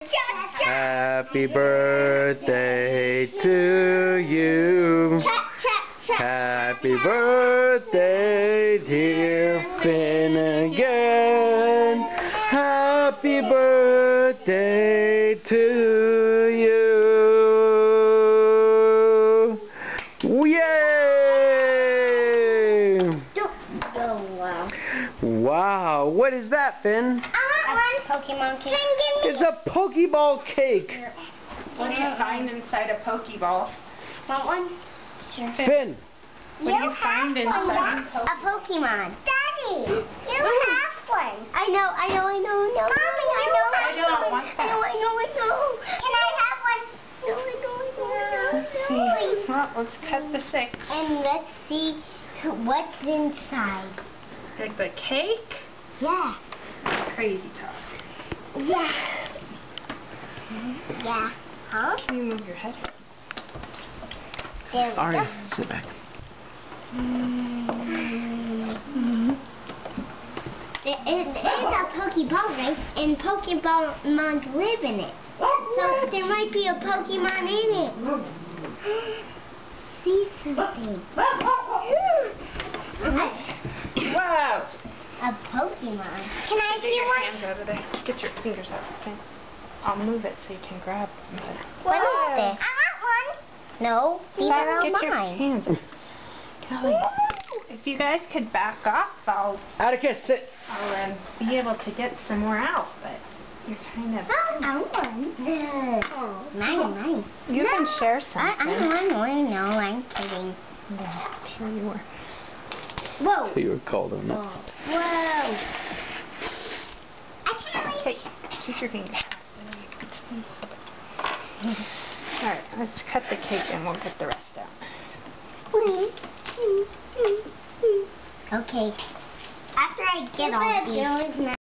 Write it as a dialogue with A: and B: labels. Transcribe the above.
A: Happy birthday to you. Happy birthday, dear Finnegan. Happy birthday to you. Yay! Wow, what is that, Finn?
B: Pokemon cake.
A: It's a Pokeball cake.
C: What do you find inside a Pokeball?
B: Want one? Sure.
A: Finn.
C: What do you find inside
B: a Pokemon? Daddy, you have one. I know. Mommy, I know.
C: I don't want that.
B: I know. Can I have one? No.
C: Let's see. Well, let's cut the 6.
B: And let's see what's inside.
C: Like the cake?
B: Yeah.
C: Crazy talk.
B: Yeah. Huh?
C: Can you move your head?
B: There we
A: Alright,
B: go.
A: sit back.
B: It is a Pokeball, right? And Pokemon live in it. So there might be a Pokemon in it. See something.
C: Wow!
B: A Pokemon. Can I
C: Get
B: see
C: your
B: one?
C: hands out of there. Get your fingers out. Okay. I'll move it so you can grab them.
B: What is this? I want one. No, these are all
C: Get your
B: mine.
C: hands. Golly. If you guys could back off, I'll
A: Atticus, sit.
C: be able to get some more out, but you're kind of...
B: I want one. Mine.
C: You can share some.
B: I want one. No, I'm kidding.
C: Yeah, I'm sure you were.
B: Whoa.
A: You were cold on that.
B: Whoa. I can't wait.
C: Okay, keep your fingers. Alright, let's cut the cake and we'll get the rest out.
B: Okay. After I get all these.